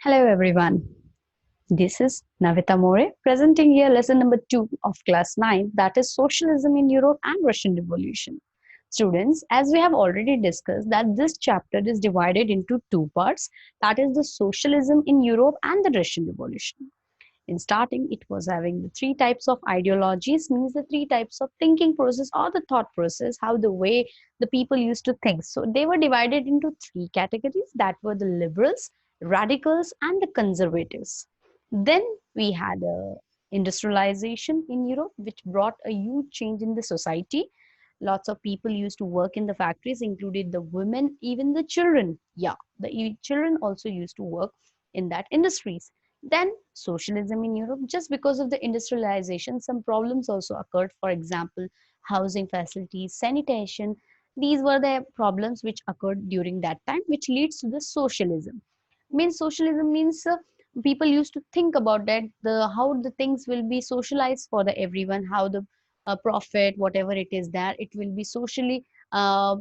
Hello everyone. This is Navita More presenting here lesson number 2 of class 9, that is Socialism in Europe and Russian Revolution. Students, as we have already discussed that this chapter is divided into two parts, that is the socialism in Europe and the Russian Revolution. In starting, it was having the three types of ideologies, means the three types of thinking process or the thought process, how the way the people used to think. So they were divided into three categories, that were the liberals, radicals, and the conservatives. Then we had industrialization in Europe, which brought a huge change in the society. Lots of people used to work in the factories, included the women, even the children. Yeah, the children also used to work in that industries. Then socialism in Europe, just because of the industrialization, some problems also occurred. For example, housing facilities, sanitation. These were the problems which occurred during that time, which leads to the socialism. Means socialism means people used to think about that the how the things will be socialized for the everyone, how the profit, whatever it is, that it will be socially uh,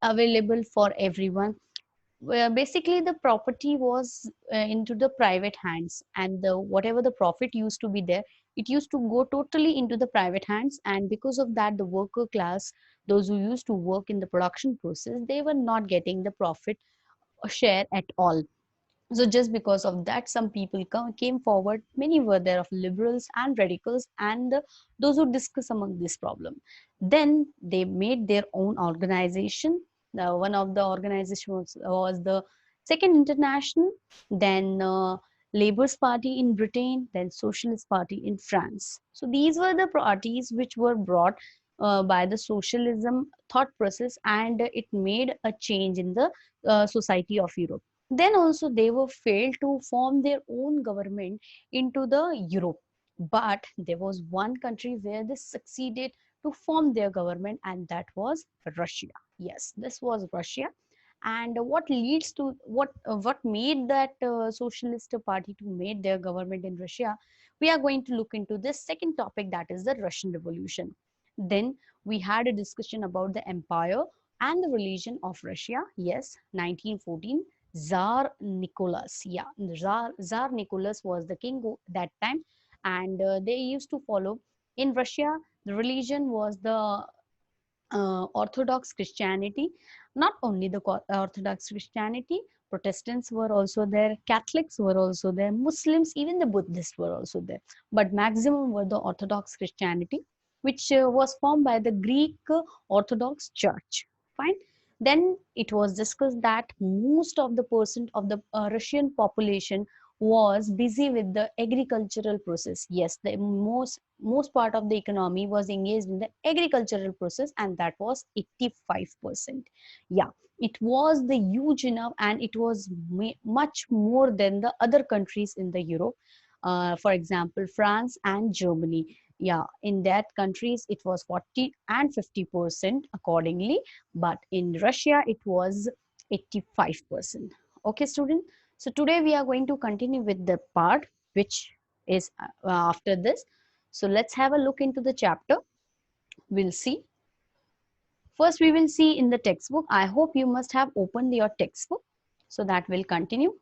available for everyone, where basically the property was into the private hands, and the whatever the profit used to be there, it used to go totally into the private hands. And because of that, the worker class, those who used to work in the production process, they were not getting the profit or share at all. So just because of that, some people came forward. Many were there of liberals and radicals, and those who discuss among this problem. Then they made their own organization. One of the organizations was the Second International, then Labour's Party in Britain, then Socialist Party in France. So these were the parties which were brought by the socialism thought process, and it made a change in the society of Europe. Then also they were failed to form their own government into the Europe. But there was one country where they succeeded to form their government, and that was Russia. Yes, this was Russia. And what leads to what made that socialist party to made their government in Russia? We are going to look into this second topic, that is the Russian Revolution. Then we had a discussion about the empire and the religion of Russia. Yes, 1914, Tsar Nicholas. Yeah, Tsar Nicholas was the king that time, and they used to follow in Russia. The religion was the Orthodox Christianity. Not only the Orthodox Christianity, Protestants were also there, Catholics were also there, Muslims, even the Buddhists were also there. But maximum were the Orthodox Christianity, which was formed by the Greek Orthodox Church. Fine. Then it was discussed that most of the percent of the Russian population was busy with the agricultural process. Yes, the most part of the economy was engaged in the agricultural process, and that was 85%. Yeah, it was the huge enough, and it was much more than the other countries in the Europe. For example, France and Germany. Yeah, in that countries it was 40 and 50% accordingly, but in Russia it was 85%. Okay, student. So today we are going to continue with the part which is after this. So let's have a look into the chapter. We'll see. First, we will see in the textbook. I hope you must have opened your textbook. So that will continue.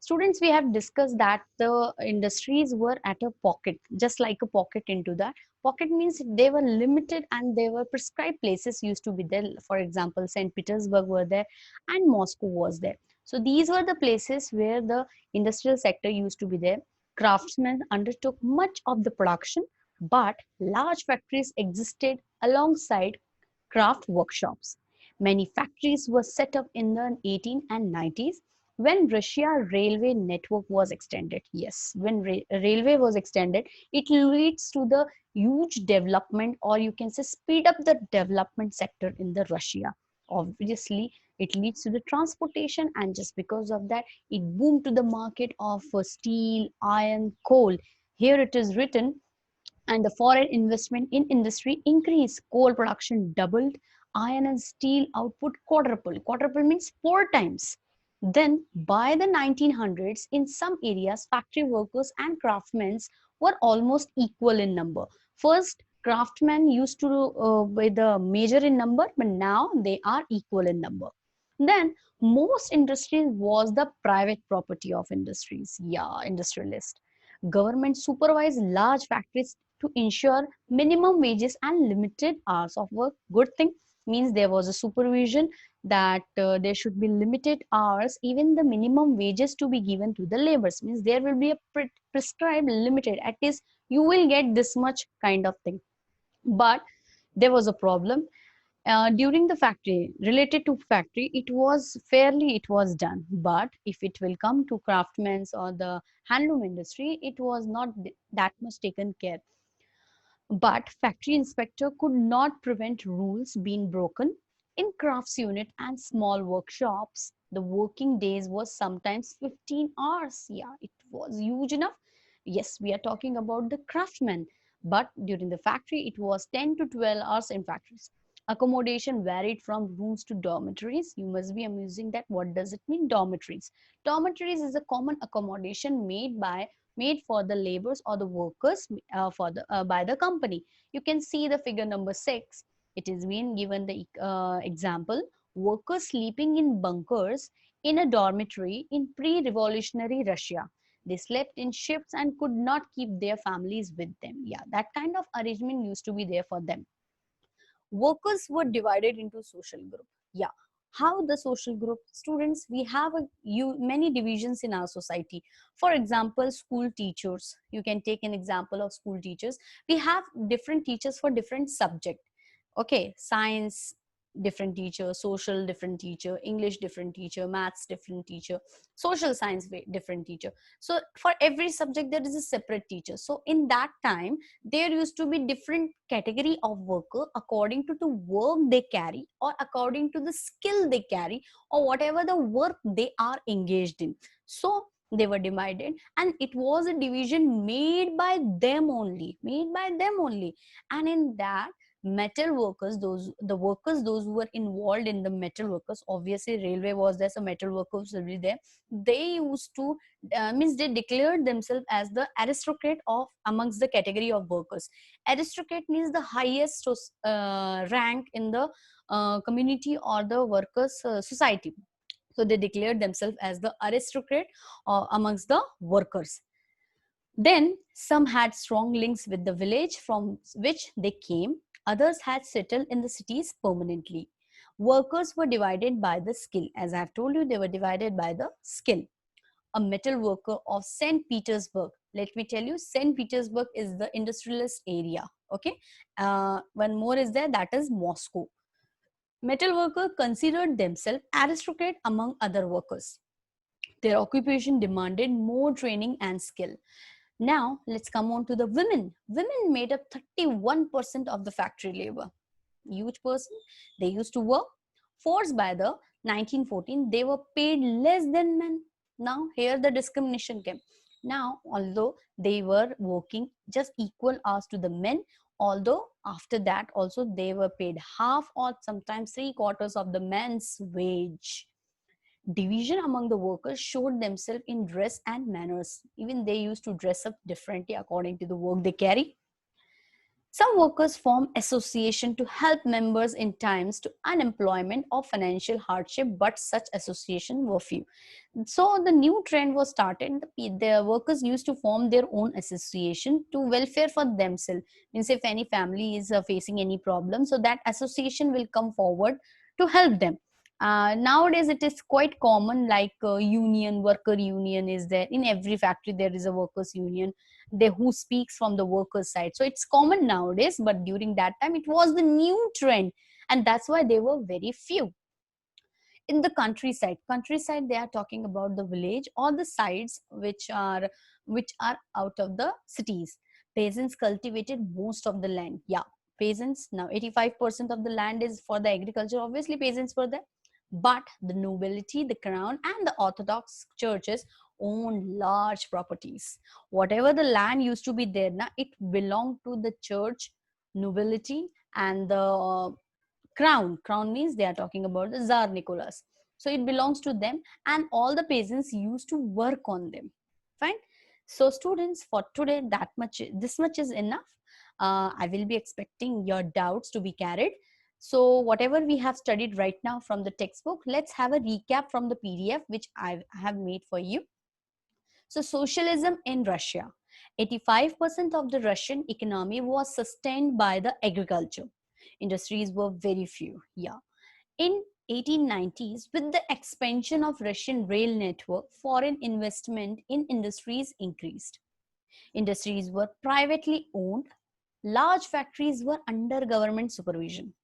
Students, we have discussed that the industries were at a pocket, just like a pocket into that. Pocket means they were limited and they were prescribed places used to be there. For example, St. Petersburg were there and Moscow was there. So these were the places where the industrial sector used to be there. Craftsmen undertook much of the production, but large factories existed alongside craft workshops. Many factories were set up in the 18 and 90s when Russia railway network was extended. Yes, when railway was extended, it leads to the huge development, or you can say speed up the development sector in the Russia. Obviously, it leads to the transportation, and just because of that, it boomed to the market of steel, iron, coal. Here it is written, and the foreign investment in industry increased. Coal production doubled, iron and steel output quadrupled. Quadruple means four times. Then, by the 1900s, in some areas, factory workers and craftsmen were almost equal in number. First, craftsmen used to be the major in number, but now they are equal in number. Then most industries was the private property of industries. Yeah, industrialist. Government supervised large factories to ensure minimum wages and limited hours of work. Good thing, means there was a supervision that there should be limited hours, even the minimum wages to be given to the laborers, means there will be a prescribed limited, at least you will get this much kind of thing. But there was a problem during the factory, related to factory, it was fairly, it was done. But if it will come to craftsmen's or the handloom industry, it was not that much taken care. But factory inspector could not prevent rules being broken. In crafts unit and small workshops, the working days was sometimes 15 hours. Yeah, it was huge enough. Yes, we are talking about the craftsmen, but during the factory, it was 10 to 12 hours in factories. Accommodation varied from rooms to dormitories. You must be amusing that what does it mean, dormitories? Dormitories is a common accommodation made for the laborers or the workers by the company. You can see the figure number 6. It is being given the example, workers sleeping in bunkers in a dormitory in pre-revolutionary Russia. They slept in shifts and could not keep their families with them. Yeah, that kind of arrangement used to be there for them. Workers were divided into social group. Yeah, how the social group? Students, we have many divisions in our society. For example, school teachers, you can take an example of school teachers. We have different teachers for different subject. Okay, science different teacher, social different teacher, English different teacher, maths different teacher, social science different teacher. So for every subject there is a separate teacher. So in that time there used to be different category of worker according to the work they carry, or according to the skill they carry, or whatever the work they are engaged in. So they were divided, and it was a division made by them only, and in that, metal workers, those who were involved in the metal workers, obviously railway was there, so metal workers will be there. They used to means they declared themselves as the aristocrat of amongst the category of workers. Aristocrat means the highest rank in the community or the workers society. So they declared themselves as the aristocrat amongst the workers. Then some had strong links with the village from which they came, others had settled in the cities permanently. Workers were divided by the skill. As I have told you, they were divided by the skill. A metal worker of St. Petersburg. Let me tell you, St. Petersburg is the industrialist area. Okay. One more is there, that is Moscow. Metal worker considered themselves aristocrat among other workers. Their occupation demanded more training and skill. Now, let's come on to the women. Women made up 31% of the factory labor. Huge person. They used to work. Forced by the 1914, they were paid less than men. Now, here the discrimination came. Now, although they were working just equal hours to the men, although after that also they were paid half or sometimes three quarters of the men's wage. Division among the workers showed themselves in dress and manners. Even they used to dress up differently according to the work they carry. Some workers form association to help members in times to unemployment or financial hardship, but such association were few. So the new trend was started. The workers used to form their own association to welfare for themselves. Means if any family is facing any problem, so that association will come forward to help them. Nowadays it is quite common, like union, worker union is there in every factory. There is a workers union, they who speaks from the workers side. So it's common nowadays, but during that time it was the new trend, and that's why they were very few. In the countryside they are talking about the village or the sides which are out of the cities. Peasants cultivated most of the land. Yeah, peasants. Now 85% of the land is for the agriculture, obviously peasants were there. But the nobility, the crown, and the orthodox churches owned large properties. Whatever the land used to be there now, it belonged to the church, nobility, and the crown means they are talking about the Tsar Nicholas. So it belongs to them, and all the peasants used to work on them. Fine. So students, for today, this much is enough. I will be expecting your doubts to be carried. So whatever we have studied right now from the textbook, let's have a recap from the PDF which I have made for you. So socialism in Russia. 85% of the Russian economy was sustained by the agriculture. Industries were very few. Yeah. In 1890s, with the expansion of Russian rail network, foreign investment in industries increased. Industries were privately owned. Large factories were under government supervision.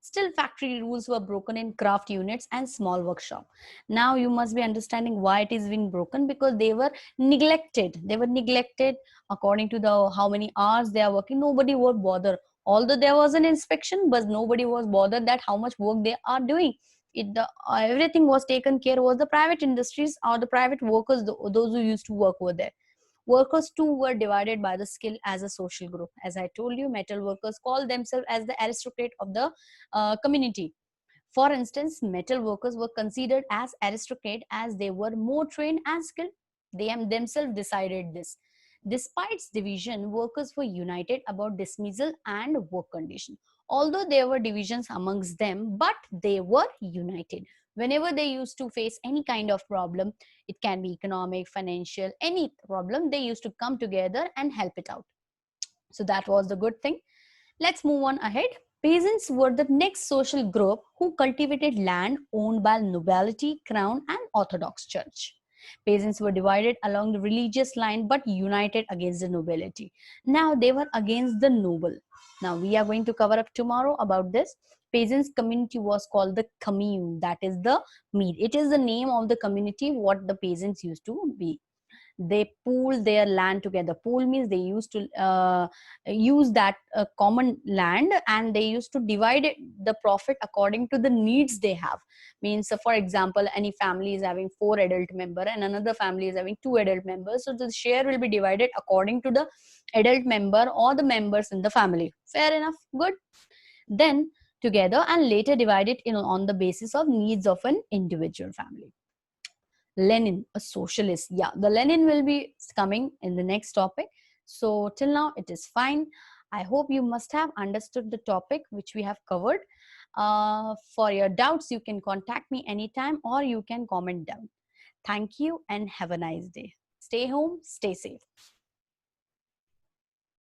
Still, factory rules were broken in craft units and small workshop. Now you must be understanding why it is being broken, because they were neglected. They were neglected according to the how many hours they are working. Nobody would bother. Although there was an inspection, but nobody was bothered that how much work they are doing. Everything was taken care was the private industries or the private workers, those who used to work over there. Workers too were divided by the skill as a social group. As I told you, metal workers called themselves as the aristocrat of the community. For instance, metal workers were considered as aristocrat as they were more trained and skilled. They themselves decided this. Despite division, workers were united about dismissal and work condition. Although there were divisions amongst them, but they were united. Whenever they used to face any kind of problem, it can be economic, financial, any problem, they used to come together and help it out. So that was the good thing. Let's move on ahead. Peasants were the next social group who cultivated land owned by nobility, crown, and Orthodox Church. Peasants were divided along the religious line but united against the nobility. Now they were against the noble. Now we are going to cover up tomorrow about this. Peasants community was called the commune, that is the mead. It is the name of the community what the peasants used to be. They pool their land together. Pool means they used to use that common land, and they used to divide the profit according to the needs they have. Means for example, any family is having 4 adult member and another family is having 2 adult members, so the share will be divided according to the adult member or the members in the family. Fair enough, good. Then together and later divided on the basis of needs of an individual family. Lenin, a socialist. Yeah, the Lenin will be coming in the next topic. So till now it is fine. I hope you must have understood the topic which we have covered. For your doubts, you can contact me anytime or you can comment down. Thank you and have a nice day. Stay home, stay safe.